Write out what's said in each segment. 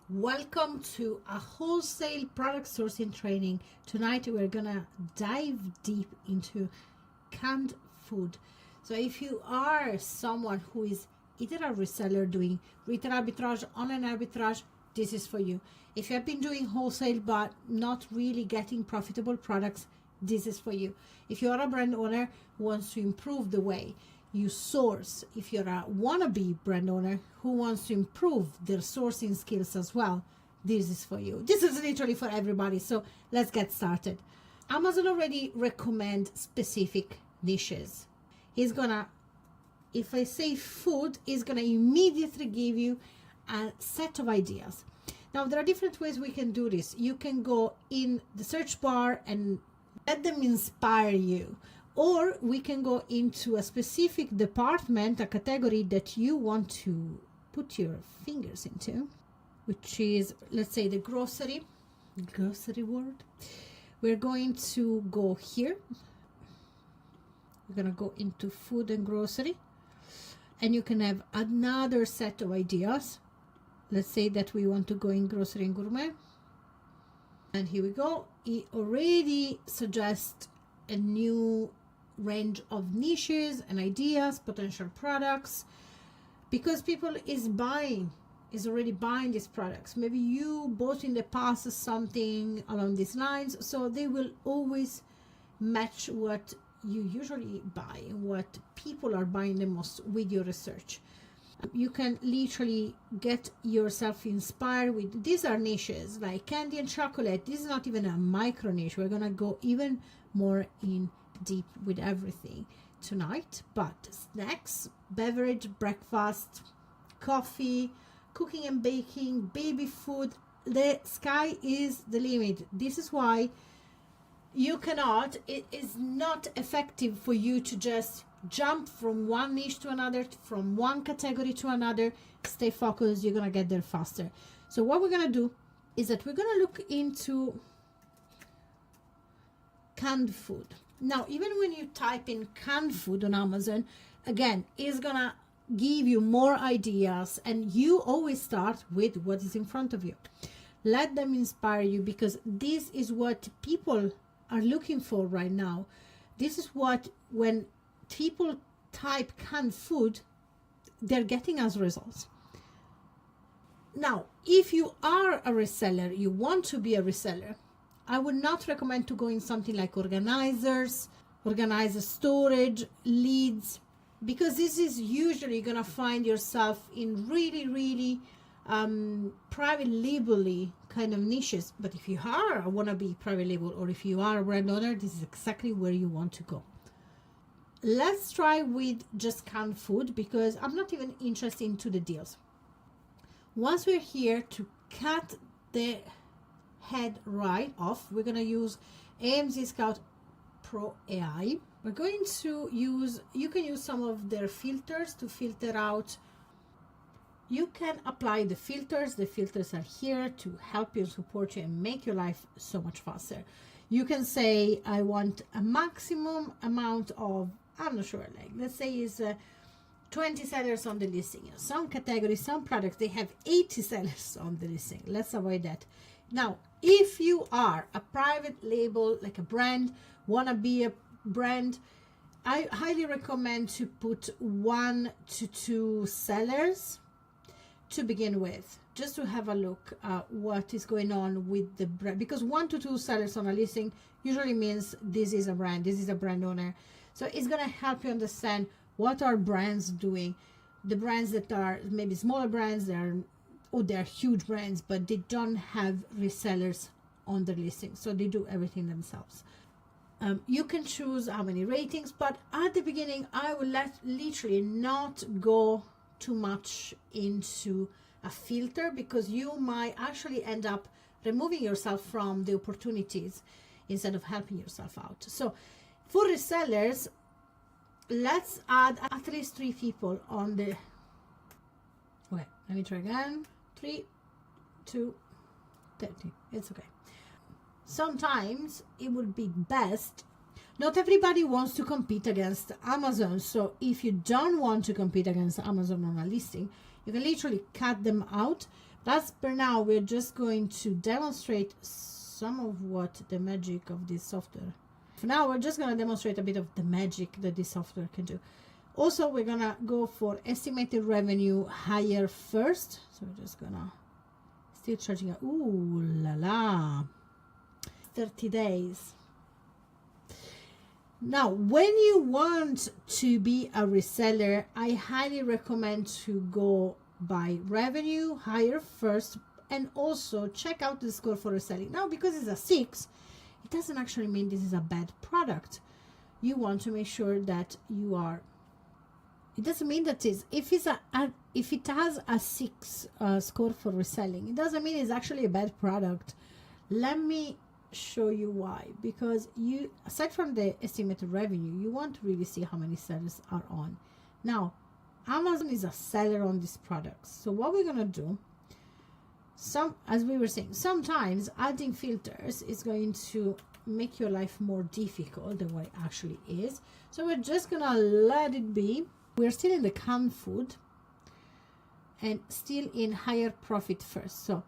Welcome to a wholesale product sourcing training. Tonight we're gonna dive deep into canned food. So if you are someone who is either a reseller doing retail arbitrage, online arbitrage, this is for you. If you have been doing wholesale but not really getting profitable products, this is for you. If you are a brand owner who wants to improve the way you source, if you're a wannabe brand owner who wants to improve their sourcing skills as well, this is for you. This is literally for everybody. So let's get started. Amazon already recommend specific niches. He's gonna, if I say food, he's gonna immediately give you a set of ideas. Now there are different ways we can do this. You can go in the search bar and let them inspire you. Or we can go into a specific department, a category that you want to put your fingers into, which is, let's say, the grocery world. We're going to go here. We're going to go into food and grocery. And you can have another set of ideas. Let's say that we want to go in grocery and gourmet. And here we go. It already suggests a new range of niches and ideas, potential products, because people is already buying these products. Maybe you bought in the past something along these lines, so they will always match what you usually buy, what people are buying the most with your research. You can literally get yourself inspired with, these are niches like candy and chocolate. This is not even a micro niche. We're gonna go even more in deep with everything tonight, but snacks, beverage, breakfast, coffee, cooking and baking, baby food, the sky is the limit. This is why it is not effective for you to just jump from one niche to another, from one category to another. Stay focused, you're gonna get there faster. So what we're gonna do is that we're gonna look into canned food. Now, even when you type in canned food on Amazon, again, it's gonna give you more ideas, and you always start with what is in front of you. Let them inspire you, because this is what people are looking for right now. This is what, when people type canned food, they're getting as results. Now, if you are a reseller, you want to be a reseller, I would not recommend to go in something like organizers, organizer storage, leads, because this is usually going to find yourself in really private label-y kind of niches. But if you are a wannabe private label, or if you are a brand owner, this is exactly where you want to go. Let's try with just canned food, because I'm not even interested into the deals. Once we're here to cut the head right off, we're going to use AMZScout Pro AI. We're going to use, you can use some of their filters to filter out. You can apply the filters. The filters are here to help you, support you, and make your life so much faster. You can say, I want a maximum amount of, I'm not sure, like let's say is 20 sellers on the listing. Some categories, some products, they have 80 sellers on the listing. Let's avoid that. Now, if you are a private label, like a brand, wanna be a brand, I highly recommend to put 1 to 2 sellers to begin with, just to have a look at what is going on with the brand, because 1 to 2 sellers on a listing usually means this is a brand, this is a brand owner. So it's gonna help you understand what are brands doing. The brands that are maybe smaller brands, they're huge brands, but they don't have resellers on their listing, so they do everything themselves. You can choose how many ratings, but at the beginning I will literally not go too much into a filter, because you might actually end up removing yourself from the opportunities instead of helping yourself out. So for resellers, let's add at least 3 people on the, okay, let me try again. 3, 2, 30. It's okay. Sometimes it would be best. Not everybody wants to compete against Amazon. So if you don't want to compete against Amazon on a listing, you can literally cut them out. That's for now. We're just going to demonstrate some of what the magic of this software. For now, we're just going to demonstrate a bit of the magic that this software can do. Also, we're going to go for estimated revenue higher first. So we're just going to still charging a, ooh la la, 30 days. Now, when you want to be a reseller, I highly recommend to go by revenue higher first, and also check out the score for reselling. Now, because it's a 6, it doesn't actually mean this is a bad product. You want to make sure that you are, it doesn't mean that is, if it has a 6 score for reselling, it doesn't mean it's actually a bad product. Let me show you why. Because you, aside from the estimated revenue, you want to really see how many sellers are on. Now, Amazon is a seller on these products. So what we're gonna do, as we were saying, sometimes adding filters is going to make your life more difficult than what it actually is. So we're just gonna let it be. We're still in the canned food and still in higher profit first. So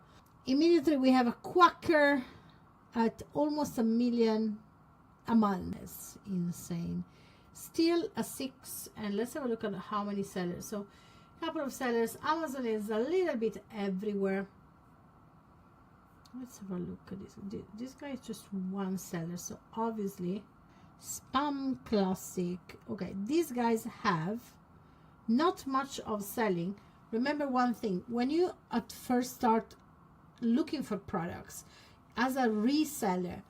immediately we have a Quacker at almost 1 million a month. That's insane. Still a 6, and let's have a look at how many sellers. So a couple of sellers. Amazon is a little bit everywhere. Let's have a look at this. This guy is just one seller, so obviously Spam Classic. Okay, these guys have not much of selling. Remember one thing, when you at first start looking for products as a reseller,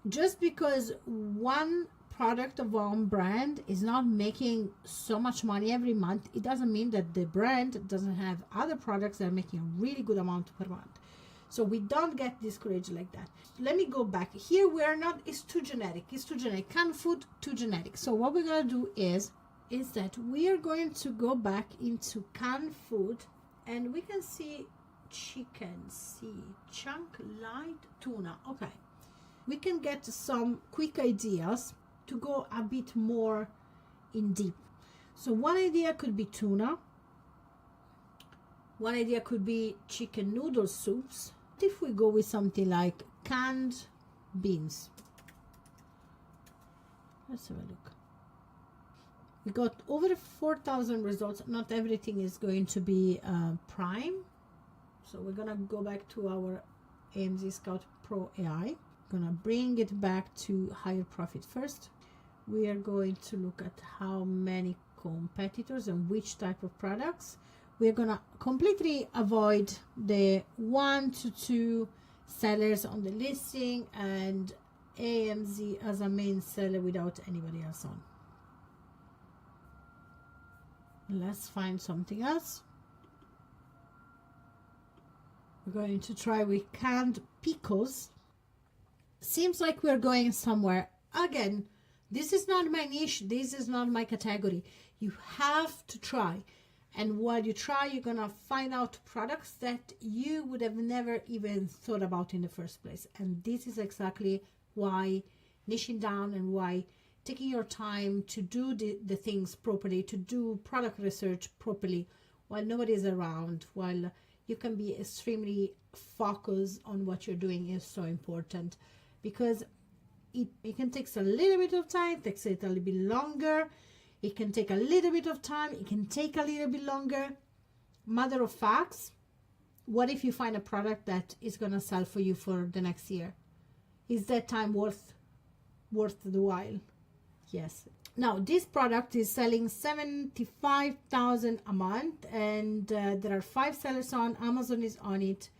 just because one product of one brand is not making so much money every month, it doesn't mean that the brand doesn't have other products that are making a really good amount per month. So we don't get discouraged like that. Let me go back. Here we are not, it's too generic. It's too generic. Canned food, too generic. So what we're going to do is that we are going to go back into canned food, and we can see chicken, chunk light tuna. Okay. We can get some quick ideas to go a bit more in deep. So one idea could be tuna. One idea could be chicken noodle soups. If we go with something like canned beans, let's have a look. We got over 4,000 results. Not everything is going to be prime, so we're gonna go back to our AMZScout Pro AI. Gonna bring it back to higher profit first. We are going to look at how many competitors and which type of products. We're gonna completely avoid the 1 to 2 sellers on the listing and AMZ as a main seller without anybody else on. Let's find something else. We're going to try with canned pickles. Seems like we're going somewhere. Again, this is not my niche. This is not my category. You have to try. And while you try, you're going to find out products that you would have never even thought about in the first place. And this is exactly why niching down and why taking your time to do the things properly, to do product research properly while nobody is around, while you can be extremely focused on what you're doing is so important. Because it can take a little bit of time, it takes it a little bit longer. It can take a little bit of time. It can take a little bit longer. Matter of facts, what if you find a product that is going to sell for you for the next year? Is that time worth the while? Yes. Now, this product is selling 75,000 a month, and there are 5 sellers on. Amazon is on it.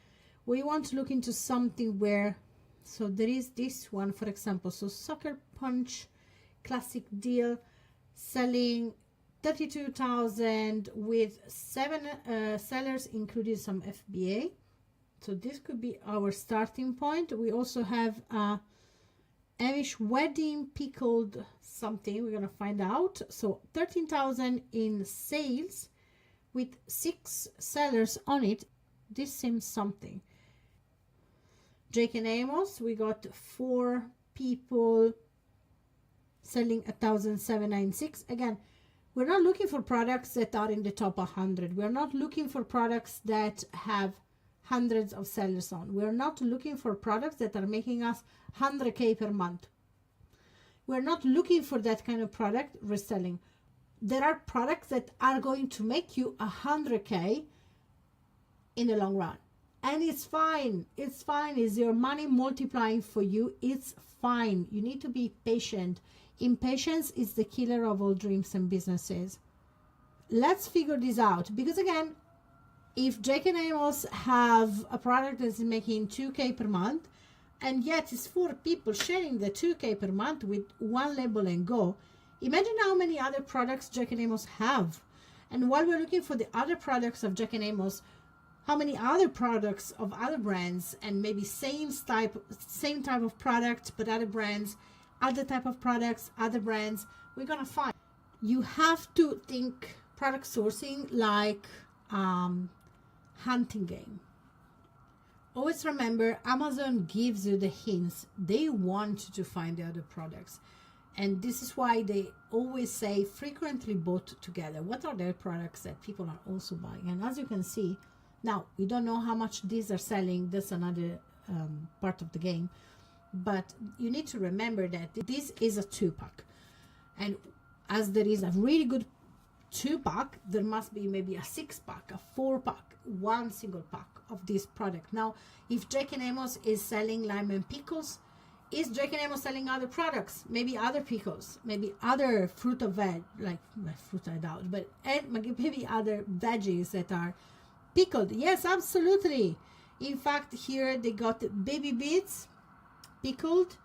We want to look into something where, so there is this one, for example. So Sucker Punch Classic Deal, selling 32,000 with 7 sellers, including some FBA. So this could be our starting point. We also have a Amish wedding pickled something. We're gonna find out. So 13,000 in sales with 6 sellers on it. This seems something. Jake and Amos, we got 4 people selling 1,796. Again, we're not looking for products that are in the top 100. We're not looking for products that have hundreds of sellers on. We're not looking for products that are making us 100K per month. We're not looking for that kind of product reselling. There are products that are going to make you 100K in the long run. And it's fine. It's fine. Is your money multiplying for you? It's fine. You need to be patient. Impatience is the killer of all dreams and businesses. Let's figure this out. Because again, if Jake and Amos have a product that's making 2K per month, and yet it's 4 people sharing the 2K per month with one label and go, imagine how many other products Jack and Amos have. And while we're looking for the other products of Jack and Amos, how many other products of other brands, and maybe same type of product, but other brands, other type of products, other brands, we're gonna find. You have to think product sourcing like hunting game. Always remember, Amazon gives you the hints. They want you to find the other products. And this is why they always say frequently bought together. What are their products that people are also buying? And as you can see, now we don't know how much these are selling. That's another part of the game. But you need to remember that this is a 2-pack. And as there is a really good 2-pack, there must be maybe a 6-pack, a 4-pack, one single pack of this product. Now, if Jack and Amos is selling lime and pickles, is Jack and Amos selling other products? Maybe other pickles, maybe other fruit or veg, like fruit I doubt, but maybe other veggies that are pickled. Yes, absolutely. In fact, here they got baby beets pickled.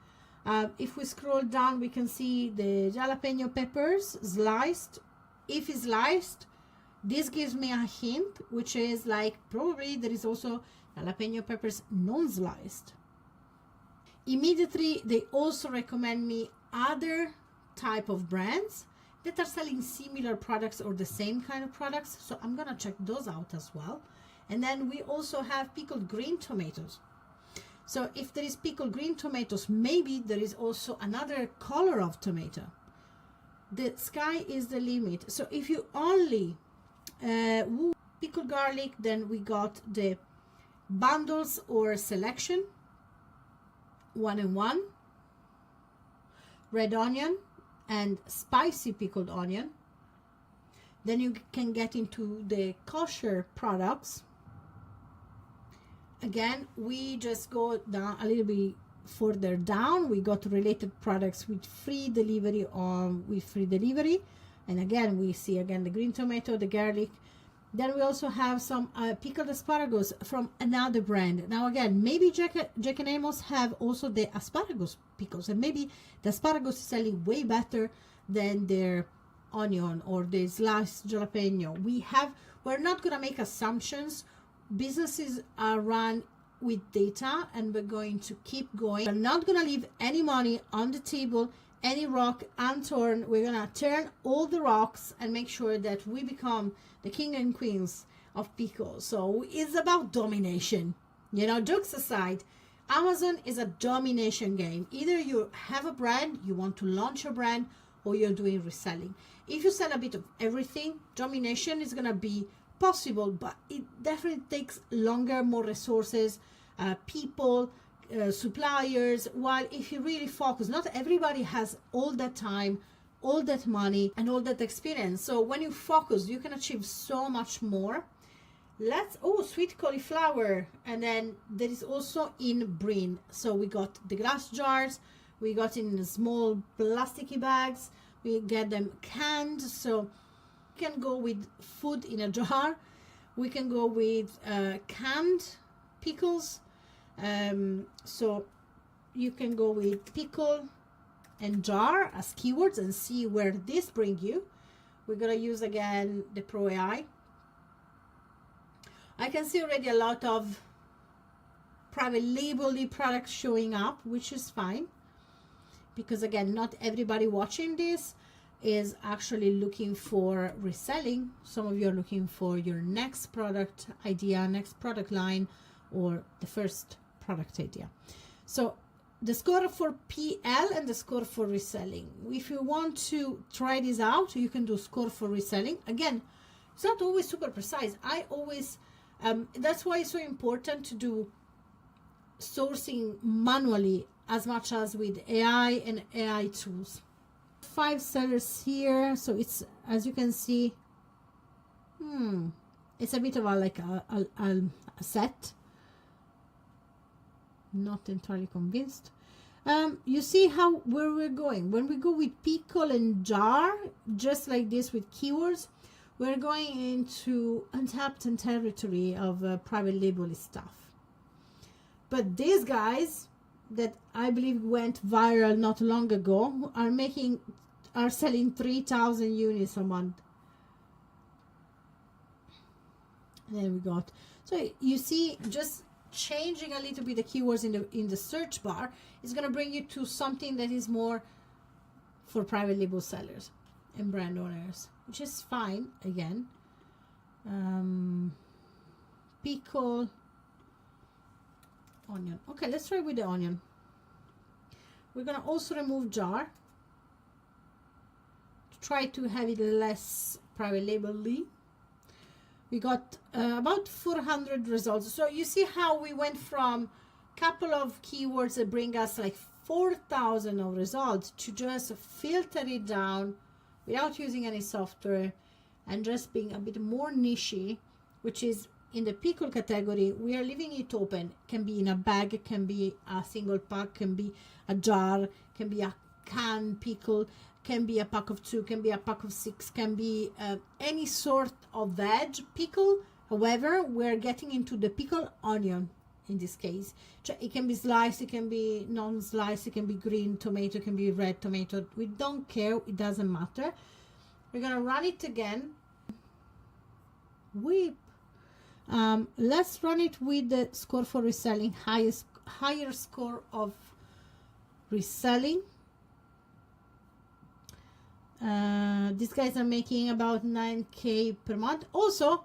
If we scroll down, we can see the jalapeno peppers sliced. If it's sliced, this gives me a hint, which is like probably there is also jalapeno peppers non-sliced. Immediately, they also recommend me other type of brands that are selling similar products or the same kind of products. So I'm gonna check those out as well. And then we also have pickled green tomatoes. So if there is pickled green tomatoes, maybe there is also another color of tomato. The sky is the limit. So if you only pickled garlic, then we got the bundles or selection, 1 and 1, red onion and spicy pickled onion. Then you can get into the kosher products. Again, we just go down a little bit further down. We got related products with free delivery and again we see again the green tomato, the garlic. Then we also have some pickled asparagus from another brand. Now again, maybe Jack and Amos have also the asparagus pickles, and maybe the asparagus is selling way better than their onion or the sliced jalapeno. We're not gonna make assumptions. Businesses are run with data, and we're going to keep going. We're not gonna leave any money on the table, any rock unturned. We're gonna turn all the rocks and make sure that we become the king and queens of pickles. So it's about domination. You know, jokes aside, Amazon is a domination game. Either you have a brand, you want to launch a brand, or you're doing reselling. If you sell a bit of everything, domination is gonna be possible, but it definitely takes longer, more resources, people, suppliers. While if you really focus, not everybody has all that time, all that money, and all that experience. So when you focus, you can achieve so much more. Sweet cauliflower. And then there is also in brine. So we got the glass jars, we got in small plasticky bags, we get them canned. So can go with food in a jar, we can go with canned pickles, so you can go with pickle and jar as keywords and see where this bring you. We're gonna use again the Pro AI. I can see already a lot of private label products showing up, which is fine, because again, not everybody watching this is actually looking for reselling. Some of you are looking for your next product idea, next product line, or the first product idea. So the score for PL and the score for reselling. If you want to try this out, you can do score for reselling. Again, it's not always super precise. I always That's why it's so important to do sourcing manually as much as with AI and AI tools. 5 sellers here, so it's, as you can see, it's a bit of a set. Not entirely convinced. You see where we're going when we go with pickle and jar, just like this with keywords. We're going into untapped territory of private label stuff. But these guys that I believe went viral not long ago are selling 3,000 units a month. There we got. So you see, just changing a little bit the keywords in the search bar is going to bring you to something that is more for private label sellers and brand owners, which is fine. Again, pickle, onion. Okay, let's try with the onion. We're going to also remove jar to try to have it less private label-y. We got about 400 results. So you see how we went from a couple of keywords that bring us like 4,000 of results to just filter it down without using any software and just being a bit more niche, which is in the pickle category. We are leaving it open. Can be in a bag, can be a single pack, can be a jar, can be a can pickle, can be a pack of 2, can be a pack of 6, can be any sort of veg pickle. However, we're getting into the pickle onion in this case. It can be sliced, it can be non-sliced, it can be green tomato, it can be red tomato. We don't care, it doesn't matter. We're gonna run it again. Whip. Let's run it with the score for reselling, higher score of reselling. These guys are making about 9K per month. Also,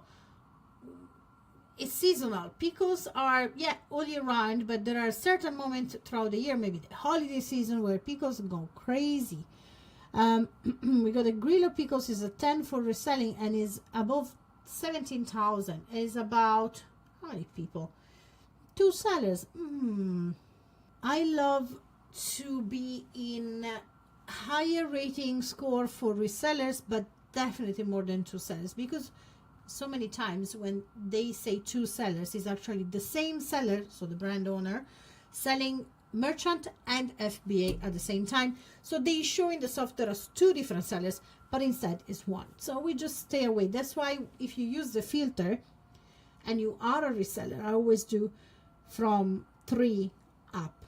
it's seasonal. Pickles are all year round, but there are certain moments throughout the year, maybe the holiday season, where pickles go crazy. We got a Grillo pickles is a 10 for reselling and is above 17,000. Is about how many people? 2 sellers. I love to be in higher rating score for resellers, but definitely more than 2 sellers, because so many times when they say 2 sellers, is actually the same seller, so the brand owner, selling merchant and FBA at the same time. So they show in the software as 2 different sellers, but instead it's 1. So we just stay away. That's why if you use the filter and you are a reseller, I always do from 3 up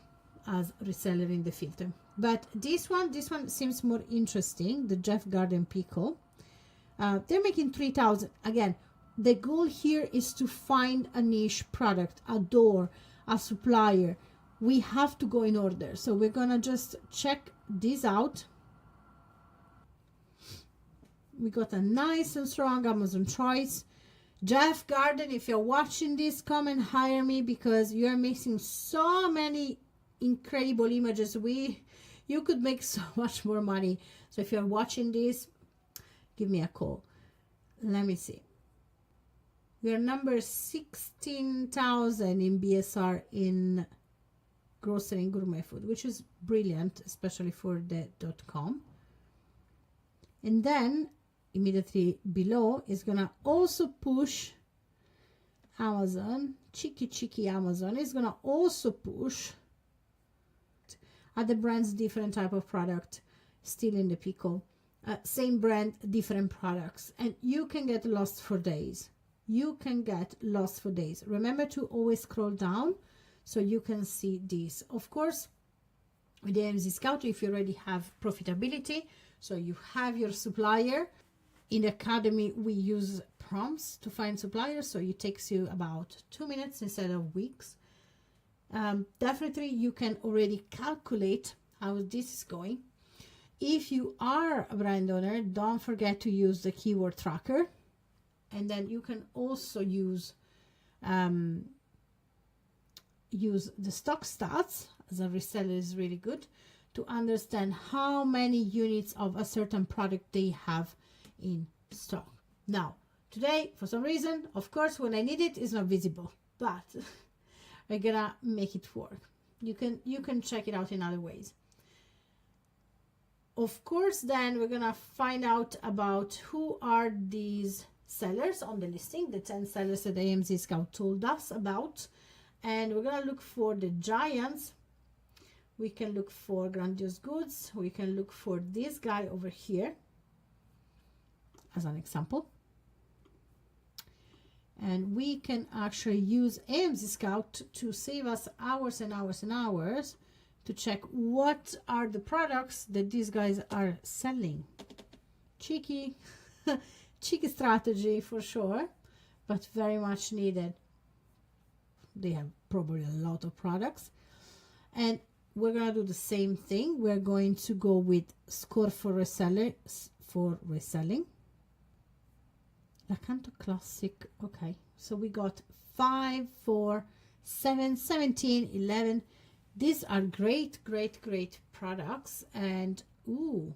as reseller in the filter. But this one seems more interesting, the Jeff Garden pickle. They're making 3,000. Again, the goal here is to find a niche product, a door, a supplier. We have to go in order. So we're gonna just check this out. We got a nice and strong Amazon choice. Jeff Garden, if you're watching this, come and hire me, because you are missing so many incredible images. You could make so much more money. So if you're watching this, give me a call. Let me see. We are number 16,000 in BSR in grocery and gourmet food, which is brilliant, especially for the .com. And then immediately below is gonna also push Amazon. Cheeky Amazon is gonna also push other brands, different type of product, still in the pickle. Same brand, different products, and you can get lost for days. Remember to always scroll down so you can see this. Of course, with the AMZScout, if you already have profitability, so you have your supplier. In the academy, we use prompts to find suppliers, so it takes you about 2 minutes instead of weeks. Definitely you can already calculate how this is going. If you are a brand owner, don't forget to use the keyword tracker, and then you can also use the stock stats as a reseller is really good to understand how many units of a certain product they have in stock. Now, Today, for some reason, of course, when I need it, it's not visible, but we're gonna make it work. You can check it out in other ways. Of course, then we're gonna find out about who are these sellers on the listing, the 10 sellers that AMZScout told us about, and we're gonna look for the giants. We can look for Grandiose Goods. We can look for this guy over here as an example. And we can actually use AMZScout to save us hours and hours and hours to check what are the products that these guys are selling. Cheeky, cheeky strategy for sure, but very much needed. They have probably a lot of products. And we're going to do the same thing. We're going to go with score for reselling. Lacanto Classic. Okay, so we got 5, 4, 7, 17, 11. These are great products. And ooh,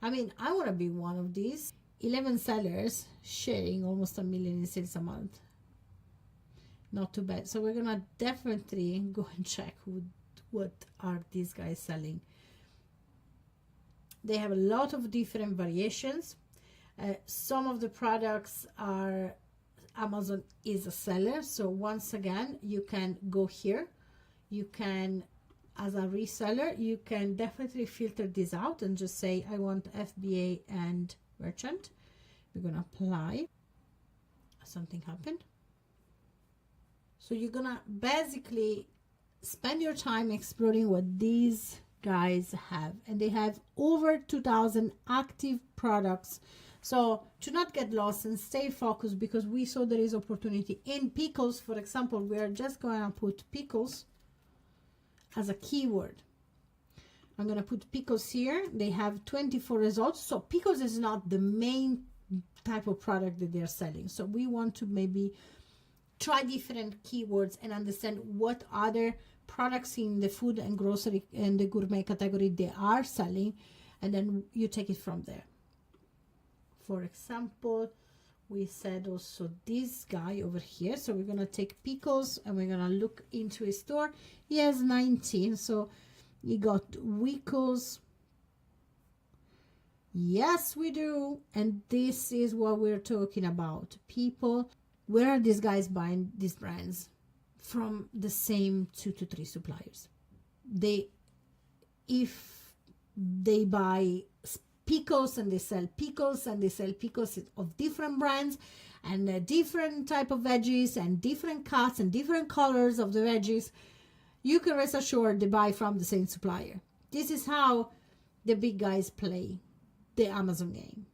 I mean, I want to be one of these. 11 sellers sharing almost $1 million in sales a month. Not too bad. So we're gonna definitely go and check what are these guys selling. They have a lot of different variations. Some of the products are Amazon is a seller, so once again you can go here. You can, as a reseller, you can definitely filter this out and just say I want FBA and merchant. We're gonna apply. Something happened. So you're gonna basically spend your time exploring what these guys have, and they have over 2,000 active products. So to not get lost and stay focused, because we saw there is opportunity in pickles. For example, we are just going to put pickles as a keyword. I'm going to put pickles here. They have 24 results. So pickles is not the main type of product that they're selling. So we want to maybe try different keywords and understand what other products in the food and grocery and the gourmet category they are selling, and then you take it from there. For example, we said also this guy over here. So we're going to take pickles and we're going to look into his store. He has 19. So he got Wickles. Yes, we do. And this is what we're talking about. People, where are these guys buying these brands? From the same 2 to 3 suppliers. If they buy pickles and they sell pickles and they sell pickles of different brands and different type of veggies and different cuts and different colors of the veggies, you can rest assured they buy from the same supplier. This is how the big guys play the Amazon game.